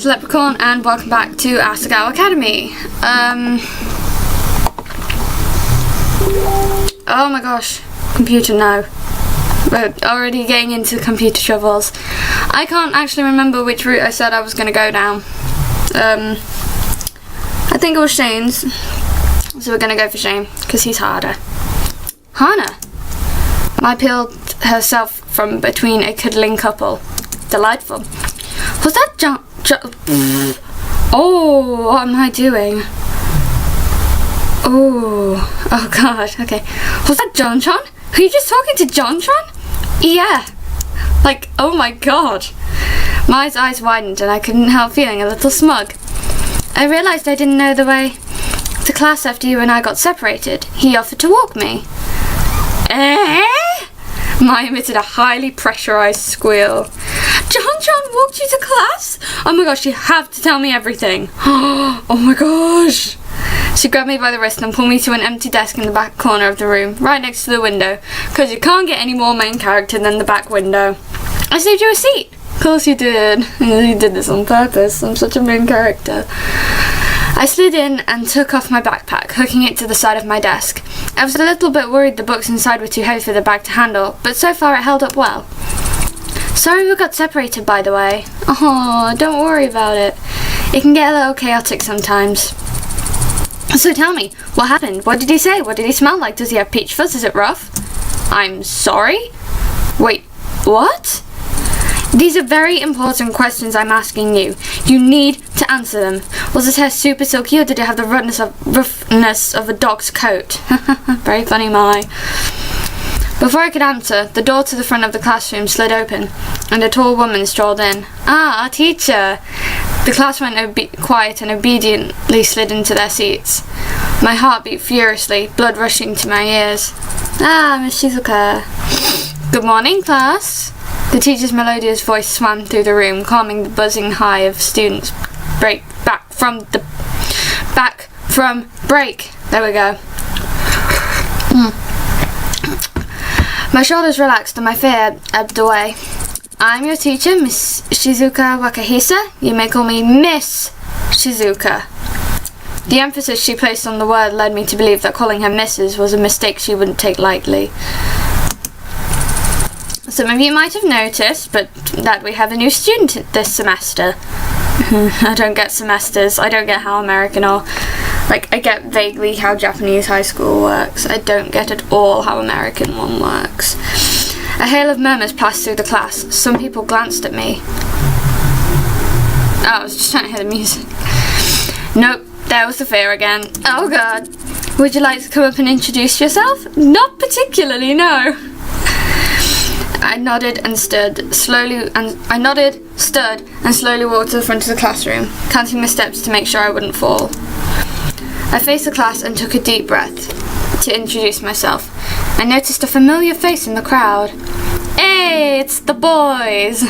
name's Leprechaun and welcome back to Asagao Academy. Oh my gosh, computer now. We're already getting into computer troubles. I can't actually remember which route I said I was going to go down. I think it was Shane's. So we're going to go for Shane, because he's harder. Hana! I peeled herself from between a cuddling couple. Delightful. Was that John? Oh, what am I doing? Oh god, okay. Was that John-chan? Were you just talking to John-chan? Yeah. Like, oh my god. My eyes widened and I couldn't help feeling a little smug. I realised I didn't know the way to class after you and I got separated. He offered to walk me. Eh? Mai emitted a highly pressurised squeal. John-chan walked you to class? Oh my gosh, you have to tell me everything. Oh my gosh. She grabbed me by the wrist and pulled me to an empty desk in the back corner of the room, right next to the window, because you can't get any more main character than the back window. I saved you a seat. Of course you did. You did this on purpose. I'm such a main character. I slid in and took off my backpack, hooking it to the side of my desk. I was a little bit worried the books inside were too heavy for the bag to handle, but so far it held up well. Sorry we got separated, by the way. Oh, don't worry about it. It can get a little chaotic sometimes. So tell me, what happened? What did he say? What did he smell like? Does he have peach fuzz? Is it rough? I'm sorry? Wait, what? These are very important questions I'm asking you. You need to answer them. Was his hair super silky or did it have the roughness of a dog's coat? Very funny, Mai. Before I could answer, the door to the front of the classroom slid open and a tall woman strolled in. Ah, our teacher. The class went quiet and obediently slid into their seats. My heart beat furiously, blood rushing to my ears. Ah, Miss Shizuka. Good morning, class. The teacher's melodious voice swam through the room, calming the buzzing high of students. Back from break. There we go. My shoulders relaxed and my fear ebbed away. I'm your teacher, Miss Shizuka Wakahisa. You may call me Miss Shizuka. The emphasis she placed on the word led me to believe that calling her Mrs. was a mistake she wouldn't take lightly. Some of you might have noticed, but that we have a new student this semester. I don't get semesters. I don't get how American or... I get vaguely how Japanese high school works. I don't get at all how American one works. A hail of murmurs passed through the class. Some people glanced at me. Oh, I was just trying to hear the music. Nope, there was the fear again. Oh god. Would you like to come up and introduce yourself? Not particularly, no. I nodded, stood, and slowly walked to the front of the classroom, counting my steps to make sure I wouldn't fall. I faced the class and took a deep breath to introduce myself. I noticed a familiar face in the crowd. Hey, it's the boys!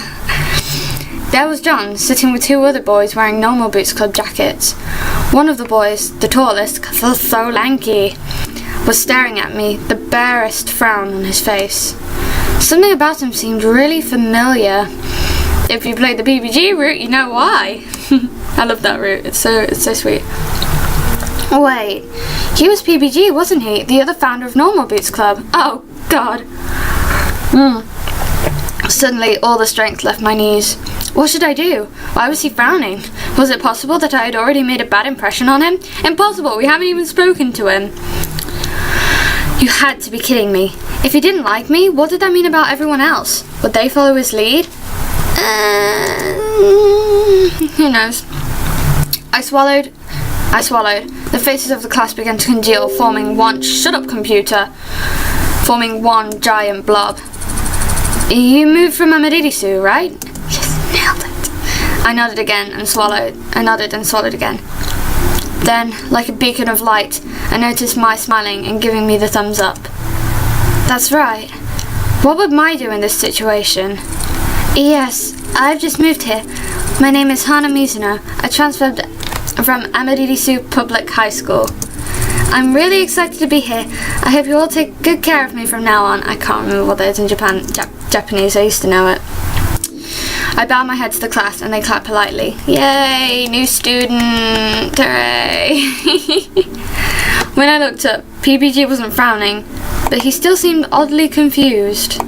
There was John, sitting with two other boys wearing normal Boots Club jackets. One of the boys, the tallest, so lanky, was staring at me, the barest frown on his face. Something about him seemed really familiar. If you played the PBG route, you know why. I love that route. It's so sweet. Wait, he was PBG, wasn't he? The other founder of Normal Boots Club. Oh, God. Suddenly, all the strength left my knees. What should I do? Why was he frowning? Was it possible that I had already made a bad impression on him? Impossible, we haven't even spoken to him. You had to be kidding me. If he didn't like me, what did that mean about everyone else? Would they follow his lead? Who knows? I swallowed. The faces of the class began to congeal, forming one giant blob. You moved from Amadirisu, right? Yes, nailed it. I nodded again and swallowed. I nodded and swallowed again. Then, like a beacon of light, I noticed Mai smiling and giving me the thumbs up. That's right. What would Mai do in this situation? Yes, I've just moved here. My name is Hana Mizuno. I transferred from Amadirisu Public High School. I'm really excited to be here. I hope you all take good care of me from now on. I can't remember what that is in Japanese. I used to know it. I bow my head to the class and they clap politely. Yay, new student, hooray. When I looked up, PBG wasn't frowning, but he still seemed oddly confused.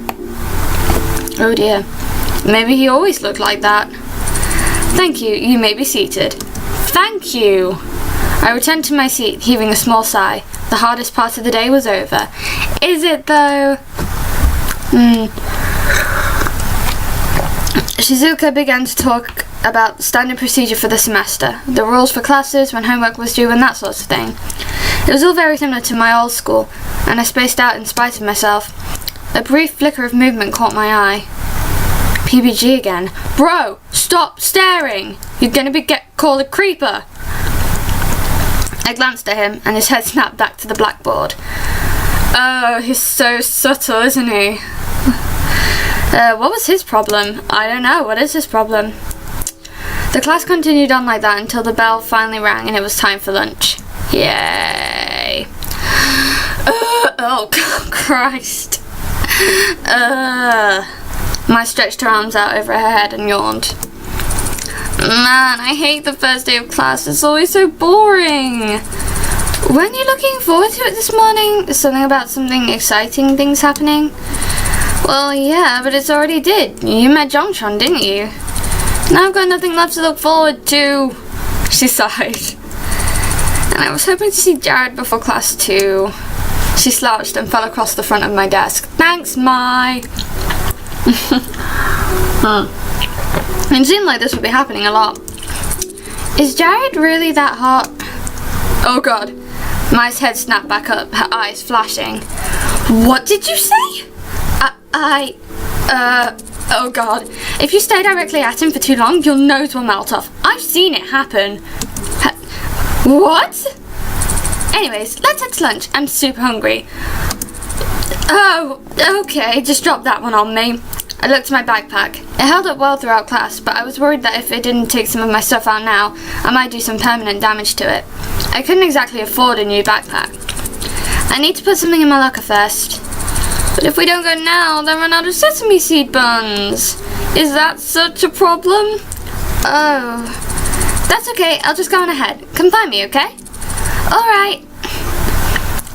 Oh dear, maybe he always looked like that. Thank you, you may be seated. Thank you. I returned to my seat, heaving a small sigh. The hardest part of the day was over. Is it though? Shizuka began to talk about standard procedure for the semester, the rules for classes, when homework was due, and that sort of thing. It was all very similar to my old school, and I spaced out in spite of myself. A brief flicker of movement caught my eye. PBG again. Bro, stop staring! You're gonna get called a creeper! I glanced at him, and his head snapped back to the blackboard. Oh, he's so subtle, isn't he? What was his problem? I don't know. What is his problem? The class continued on like that until the bell finally rang and it was time for lunch. Yay! Oh, Christ! My stretched her arms out over her head and yawned. Man, I hate the first day of class. It's always so boring. Weren't you looking forward to it this morning? Something about something exciting things happening? Well, yeah, but it's already did. You met Jongchon, didn't you? Now I've got nothing left to look forward to. She sighed. And I was hoping to see Jared before class too. She slouched and fell across the front of my desk. Thanks, Mai. It seemed like this would be happening a lot. Is Jared really that hot? Oh god. Mai's head snapped back up, her eyes flashing. What did you say? Oh god. If you stare directly at him for too long, your nose will melt off. I've seen it happen. What? Anyways, let's head to lunch. I'm super hungry. Oh, okay, just drop that one on me. I looked at my backpack. It held up well throughout class, but I was worried that if it didn't take some of my stuff out now, I might do some permanent damage to it. I couldn't exactly afford a new backpack. I need to put something in my locker first. But if we don't go now, they'll run out of sesame seed buns. Is that such a problem? Oh. That's okay, I'll just go on ahead. Come find me, okay? Alright.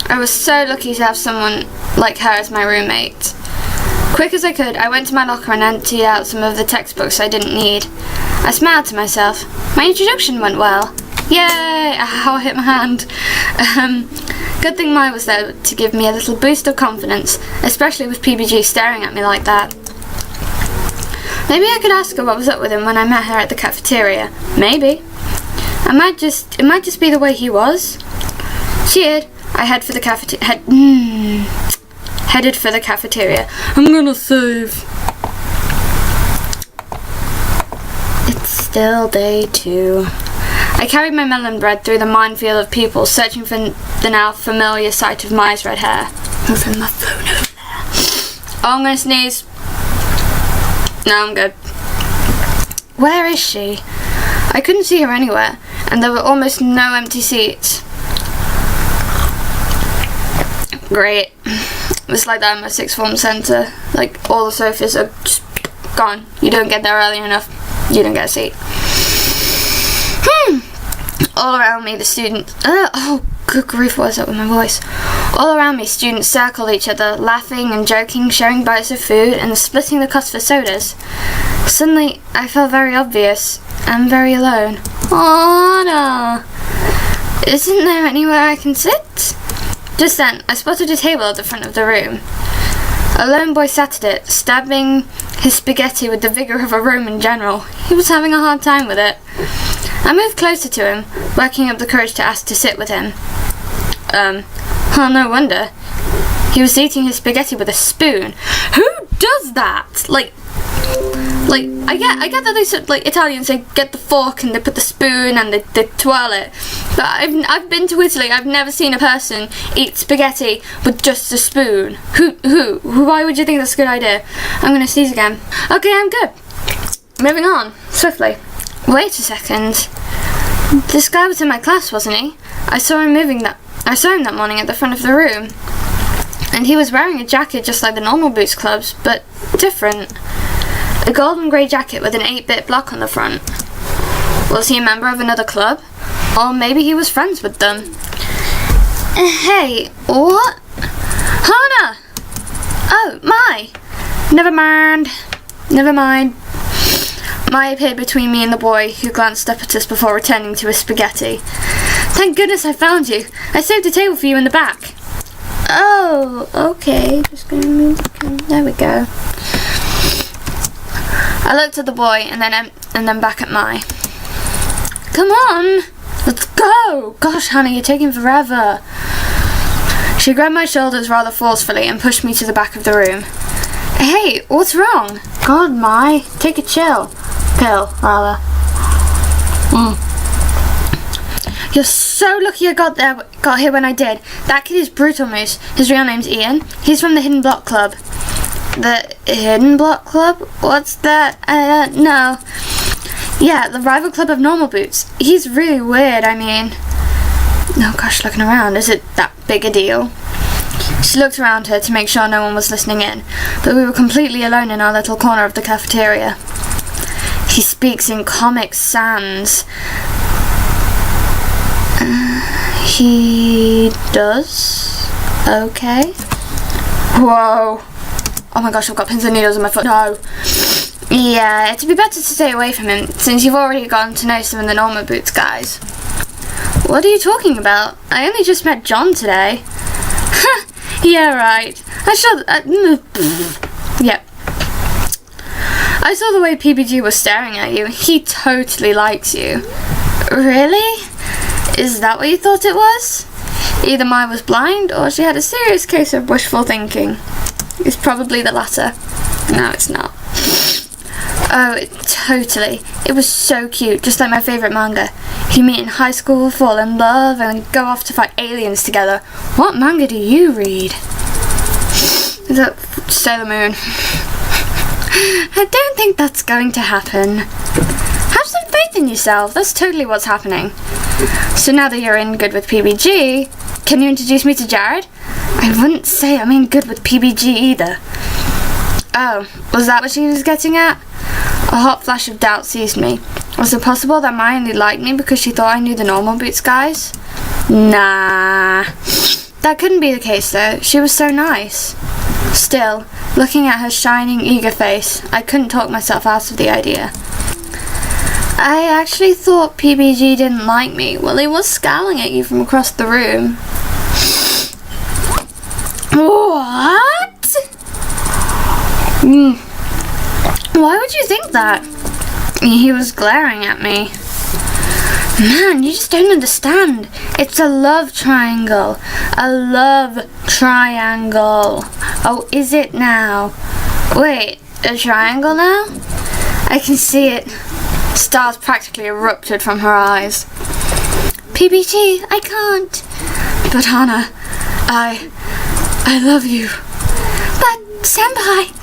I was so lucky to have someone like her as my roommate. Quick as I could, I went to my locker and emptied out some of the textbooks I didn't need. I smiled to myself. My introduction went well. Yay! Ow, I hit my hand. Good thing Mai was there to give me a little boost of confidence, especially with PBG staring at me like that. Maybe I could ask her what was up with him when I met her at the cafeteria. Maybe. It might just be the way he was. Cheered. I headed for the cafeteria. I'm gonna save. It's still day 2. I carried my melon bread through the minefield of people, searching for the now familiar sight of Mai's red hair. Moving my phone over there. Oh, I'm gonna sneeze. No, I'm good. Where is she? I couldn't see her anywhere, and there were almost no empty seats. Great. It's like that in my sixth form centre. Like, all the sofas are just gone. You don't get there early enough, you don't get a seat. All around me, the students... oh, good grief, what is up with my voice? All around me, students circled each other, laughing and joking, sharing bites of food, and splitting the cost for sodas. Suddenly, I felt very obvious and very alone. Oh, no. Isn't there anywhere I can sit? Just then, I spotted a table at the front of the room. A lone boy sat at it, stabbing his spaghetti with the vigour of a Roman general. He was having a hard time with it. I moved closer to him, working up the courage to ask to sit with him. Oh, no wonder. He was eating his spaghetti with a spoon. Who does that? Like, I get that they said, like, Italians say get the fork and they put the spoon and they twirl it. But I've been to Italy. I've never seen a person eat spaghetti with just a spoon. Who? Why would you think that's a good idea? I'm gonna sneeze again. Okay, I'm good. Moving on, swiftly. Wait a second. This guy was in my class, wasn't he? I saw him that morning at the front of the room. And he was wearing a jacket just like the normal Boots clubs, but different. a golden grey jacket with an 8-bit block on the front. Was he a member of another club? Or maybe he was friends with them. Hey, what? Hana! Oh, Mai! Never mind. Mai appeared between me and the boy, who glanced up at us before returning to his spaghetti. Thank goodness I found you. I saved a table for you in the back. Oh, okay. Just gonna move. There we go. I looked at the boy and then back at Mai. Come on, let's go. Gosh, Hannah, you're taking forever. She grabbed my shoulders rather forcefully and pushed me to the back of the room. Hey, what's wrong? God, Mai, take a pill, rather. You're so lucky I got here when I did. That kid is Brutal Moose. His real name's Ian. He's from the Hidden Block Club. The Hidden Block Club? What's that? No. Yeah, the rival club of normal boots. He's really weird, I mean. Oh gosh, looking around, is it that big a deal? She looked around her to make sure no one was listening in, but we were completely alone in our little corner of the cafeteria. He speaks in Comic Sans. He does? Okay. Whoa. Oh my gosh, I've got pins and needles on my foot. No. Yeah, it'd be better to stay away from him, since you've already gotten to know some of the normal boots guys. What are you talking about? I only just met John today. Yeah, right. Yep. I saw the way PBG was staring at you. He totally likes you. Really? Is that what you thought it was? Either Mai was blind, or she had a serious case of wishful thinking. It's probably the latter. No, it's not. Oh, totally. It was so cute, just like my favourite manga. You meet in high school, fall in love, and go off to fight aliens together. What manga do you read? Is that Sailor Moon? I don't think that's going to happen. Have some faith in yourself. That's totally what's happening. So now that you're in good with PBG, can you introduce me to Jared? I wouldn't say I'm in good with PBG either. Oh, was that what she was getting at? A hot flash of doubt seized me. Was it possible that Mai only liked me because she thought I knew the normal boots guys? Nah. That couldn't be the case though. She was so nice. Still, looking at her shining, eager face, I couldn't talk myself out of the idea. I actually thought PBG didn't like me. Well, he was scowling at you from across the room. What? Why would you think that? He was glaring at me. Man, you just don't understand. It's a love triangle. A love triangle. Oh, is it now? Wait, a triangle now? I can see it. Stars practically erupted from her eyes. PBG, I can't. But Hana, I love you. But Senpai,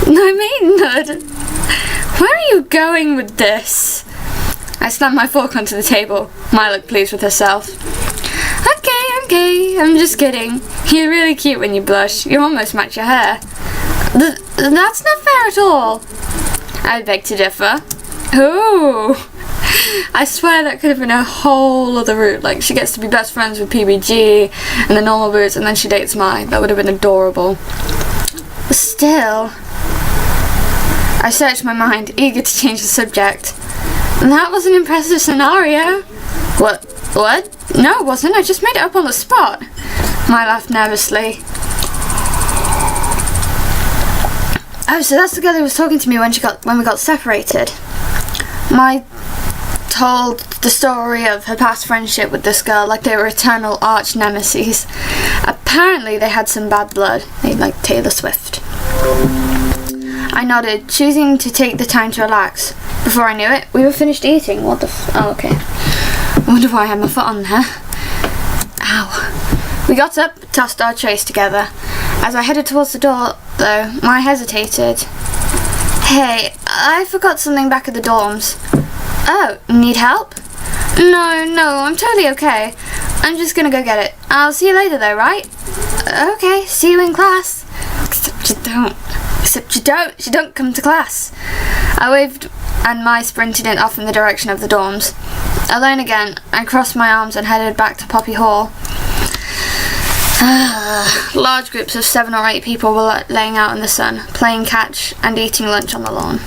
I mean that. Where are you going with this? I slammed my fork onto the table. Mai looked pleased with herself. Okay, I'm just kidding. You're really cute when you blush. You almost match your hair. That's not fair at all. I beg to differ. Ooh. I swear that could have been a whole other route. Like, she gets to be best friends with PBG and the normal boots, and then she dates Mai. That would have been adorable. Still, I searched my mind, eager to change the subject. That was an impressive scenario. What? No, it wasn't. I just made it up on the spot. Mai laughed nervously. Oh, so that's the girl who was talking to me when we got separated. Mai told the story of her past friendship with this girl like they were eternal arch nemesis. Apparently they had some bad blood. They like Taylor Swift. I nodded, choosing to take the time to relax. Before I knew it, we were finished eating. Oh, okay. I wonder why I had my foot on there. Ow. We got up, tossed our trays together. As I headed towards the door, though, Mai hesitated. Hey, I forgot something back at the dorms. Oh, need help? No, I'm totally okay. I'm just gonna go get it. I'll see you later though, right? Okay, see you in class. Except you don't. Except you don't come to class. I waved and Mai sprinted off in the direction of the dorms. Alone again, I crossed my arms and headed back to Poppy Hall. Large groups of 7 or 8 people were laying out in the sun, playing catch and eating lunch on the lawn.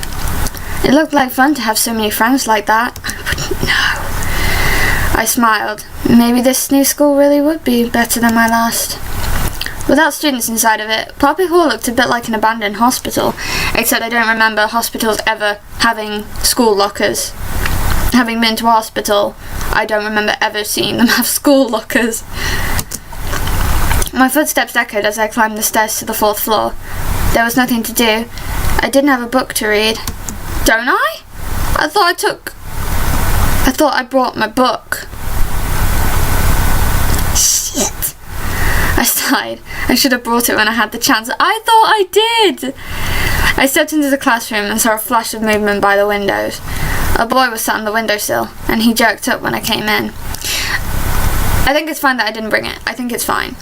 It looked like fun to have so many friends like that. I wouldn't know. I smiled. Maybe this new school really would be better than my last. Without students inside of it, Poppy Hall looked a bit like an abandoned hospital, except I don't remember hospitals ever having school lockers. Having been to a hospital, I don't remember ever seeing them have school lockers. My footsteps echoed as I climbed the stairs to the 4th floor. There was nothing to do. I didn't have a book to read. Don't I? I thought I brought my book. Shit. I sighed. I should have brought it when I had the chance. I thought I did! I stepped into the classroom and saw a flash of movement by the windows. A boy was sat on the windowsill, and he jerked up when I came in. I think it's fine that I didn't bring it. I think it's fine.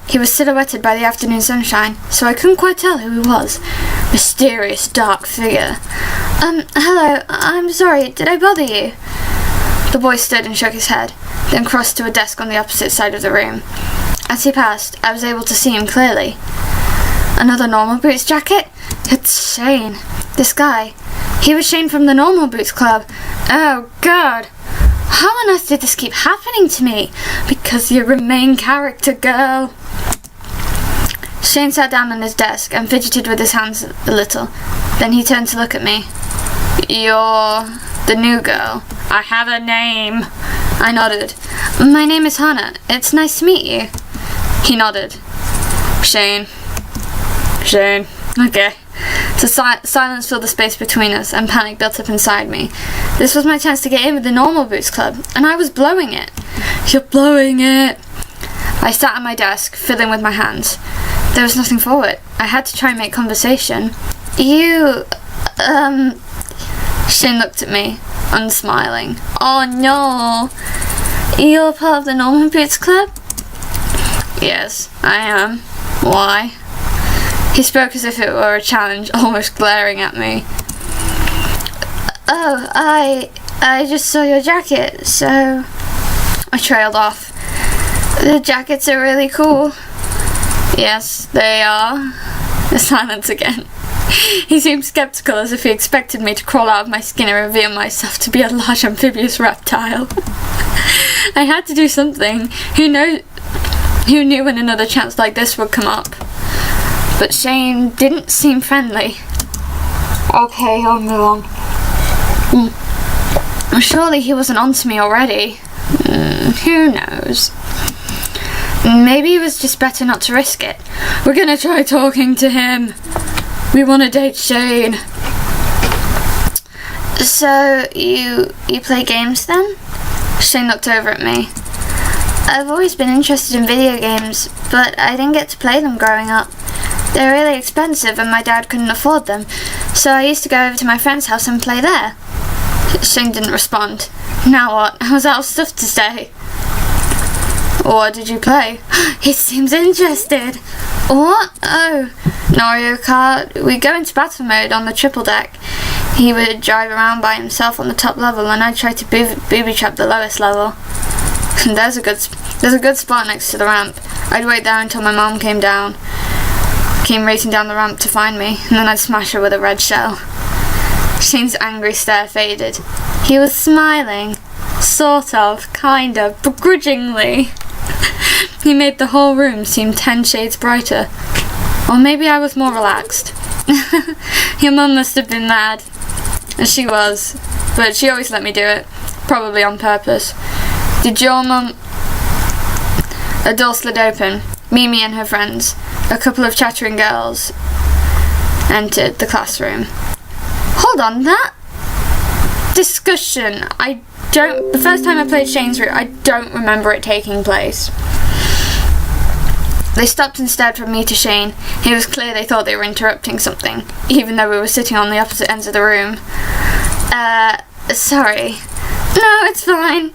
He was silhouetted by the afternoon sunshine, so I couldn't quite tell who he was. Mysterious, dark figure. Hello, I'm sorry, did I bother you? The boy stood and shook his head, then crossed to a desk on the opposite side of the room. As he passed, I was able to see him clearly. Another Normal Boots jacket? It's Shane. This guy. He was Shane from the Normal Boots Club. Oh, God. How on earth did this keep happening to me? Because you're a main character, girl. Shane sat down on his desk and fidgeted with his hands a little. Then he turned to look at me. You're the new girl. I have a name. I nodded. My name is Hannah. It's nice to meet you. He nodded. Shane. Okay. So silence filled the space between us, and panic built up inside me. This was my chance to get in with the Normal Boots Club, and I was blowing it. You're blowing it. I sat at my desk, fiddling with my hands. There was nothing for it. I had to try and make conversation. You, Shane looked at me, unsmiling. Oh no! You're part of the Normal Boots Club? Yes, I am. Why? He spoke as if it were a challenge, almost glaring at me. Oh, I just saw your jacket, so... I trailed off. The jackets are really cool. Yes, they are. The silence again. He seemed skeptical, as if he expected me to crawl out of my skin and reveal myself to be a large amphibious reptile. I had to do something. Who knew when another chance like this would come up? But Shane didn't seem friendly. Okay, I'll move on. Surely he wasn't onto me already. Who knows? Maybe it was just better not to risk it. We're gonna try talking to him. We want to date Shane. So, you play games then? Shane looked over at me. I've always been interested in video games, but I didn't get to play them growing up. They're really expensive and my dad couldn't afford them, so I used to go over to my friend's house and play there. Shane didn't respond. Now what? I was out of stuff to say. What did you play? He seems interested. What? Oh, Mario Kart. We'd go into battle mode on the triple deck. He would drive around by himself on the top level and I'd try to booby trap the lowest level. There's a good spot next to the ramp. I'd wait there until my mom came racing down the ramp to find me, and then I'd smash her with a red shell. Shane's angry stare faded. He was smiling. Sort of, kind of, begrudgingly. He made the whole room seem 10 shades brighter. Or maybe I was more relaxed. Your mum must have been mad. She was, but she always let me do it. Probably on purpose. Did your mum... A door slid open. Mimi and her friends, a couple of chattering girls, entered the classroom. Hold on, that discussion, the first time I played Shane's Route, I don't remember it taking place. They stopped and stared from me to Shane. It was clear they thought they were interrupting something, even though we were sitting on the opposite ends of the room. Sorry. No, it's fine.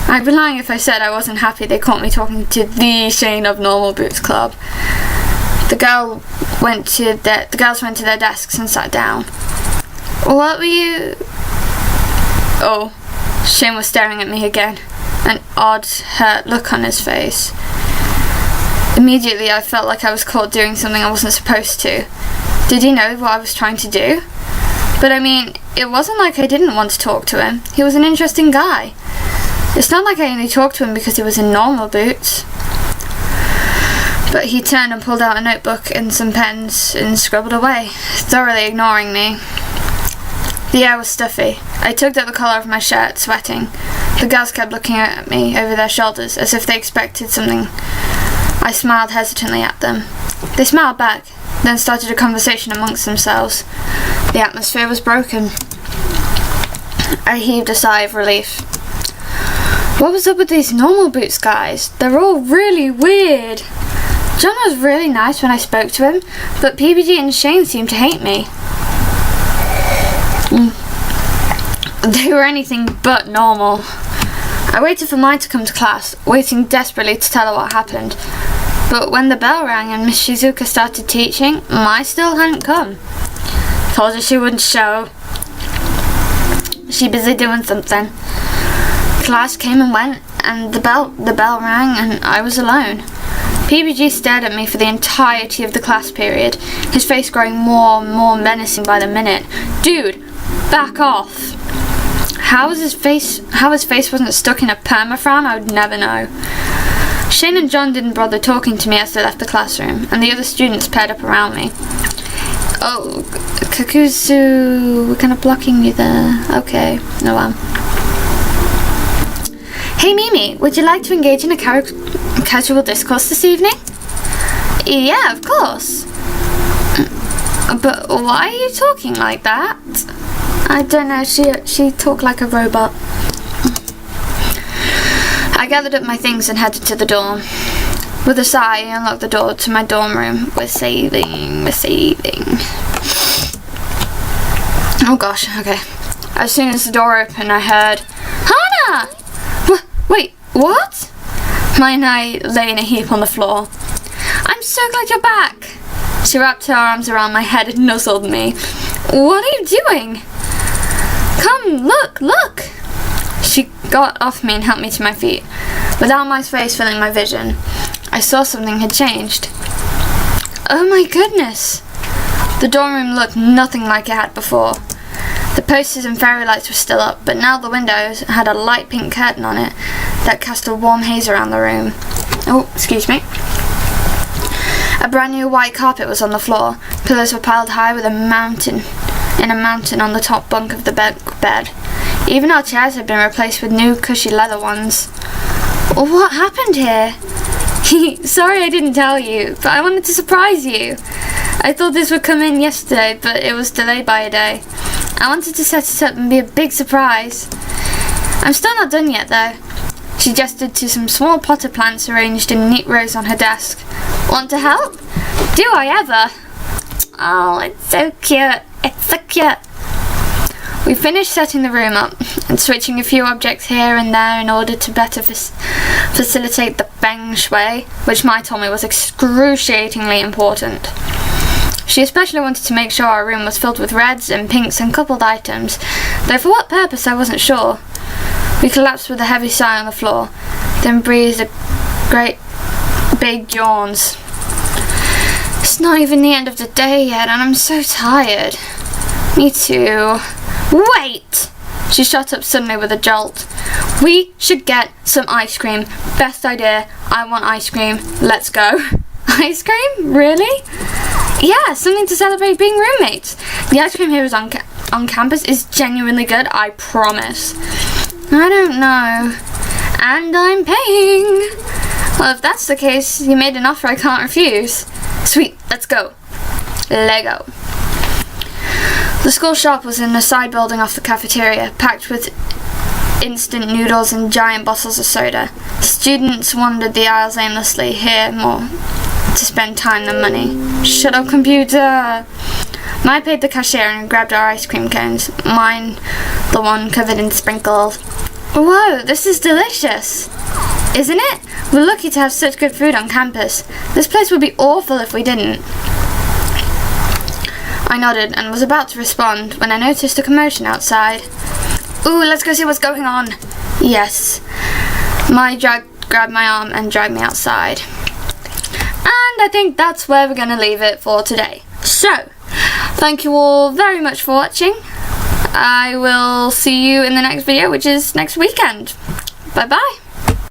I'd be lying if I said I wasn't happy they caught me talking to the Shane of Normal Boots Club. The girl the girls went to their desks and sat down. What were you... Oh, Shane was staring at me again, an odd, hurt look on his face. Immediately I felt like I was caught doing something I wasn't supposed to. Did he know what I was trying to do? But I mean, it wasn't like I didn't want to talk to him. He was an interesting guy. It's not like I only talked to him because he was in normal boots. But he turned and pulled out a notebook and some pens and scribbled away, thoroughly ignoring me. The air was stuffy. I tugged at the collar of my shirt, sweating. The girls kept looking at me over their shoulders as if they expected something. I smiled hesitantly at them. They smiled back, then started a conversation amongst themselves. The atmosphere was broken. I heaved a sigh of relief. What was up with these normal boots guys? They're all really weird. John was really nice when I spoke to him, but PBG and Shane seemed to hate me. They were anything but normal. I waited for Mai to come to class, waiting desperately to tell her what happened. But when the bell rang and Miss Shizuka started teaching, Mai still hadn't come. Told her she wouldn't show. She busy doing something. Class came and went, and the bell rang, and I was alone. PBG stared at me for the entirety of the class period, his face growing more and more menacing by the minute. Dude, back off. How his face wasn't stuck in a permafrown, I would never know. Shane and John didn't bother talking to me as they left the classroom, and the other students paired up around me. Oh, Kakuzu, we're kind of blocking you there. Okay, no well. Hey Mimi, would you like to engage in a casual discourse this evening? Yeah, of course. But why are you talking like that? I don't know, she talked like a robot. I gathered up my things and headed to the dorm. With a sigh, I unlocked the door to my dorm room. We're saving. Oh gosh, okay. As soon as the door opened, I heard, Hana! Wait, what? Mai and I lay in a heap on the floor. I'm so glad you're back. She wrapped her arms around my head and nuzzled me. What are you doing? Come, look! She got off me and helped me to my feet. Without my face filling my vision, I saw something had changed. Oh my goodness! The dorm room looked nothing like it had before. The posters and fairy lights were still up, but now the windows had a light pink curtain on it that cast a warm haze around the room. Oh, excuse me. A brand new white carpet was on the floor. Pillows were piled high with a mountain on the top bunk of the bed. Even our chairs had been replaced with new cushy leather ones. What happened here? Sorry I didn't tell you, but I wanted to surprise you. I thought this would come in yesterday, but it was delayed by a day. I wanted to set it up and be a big surprise. I'm still not done yet though. She gestured to some small potted plants arranged in neat rows on her desk. Want to help? Do I ever? Oh, it's so cute. It's so cute. We finished setting the room up and switching a few objects here and there in order to better facilitate the feng shui, which Mai told me was excruciatingly important. She especially wanted to make sure our room was filled with reds and pinks and coupled items, though for what purpose I wasn't sure. We collapsed with a heavy sigh on the floor, then breathed a great big yawns. It's not even the end of the day yet and I'm so tired. Me too. Wait! She shot up suddenly with a jolt. We should get some ice cream. Best idea. I want ice cream. Let's go. Ice cream? Really? Yeah, something to celebrate being roommates. The ice cream here is on campus is genuinely good, I promise. I don't know. And I'm paying. Well, if that's the case, you made an offer I can't refuse. Sweet, let's go. Lego. The school shop was in the side building off the cafeteria, packed with instant noodles and giant bottles of soda. Students wandered the aisles aimlessly, here more to spend time than money. Shut up, computer! Mai paid the cashier and grabbed our ice cream cones, mine the one covered in sprinkles. Whoa, this is delicious! Isn't it? We're lucky to have such good food on campus. This place would be awful if we didn't. I nodded and was about to respond when I noticed a commotion outside. Ooh, let's go see what's going on. Yes. My grabbed my arm and dragged me outside. And I think that's where we're going to leave it for today. So, thank you all very much for watching. I will see you in the next video, which is next weekend. Bye bye.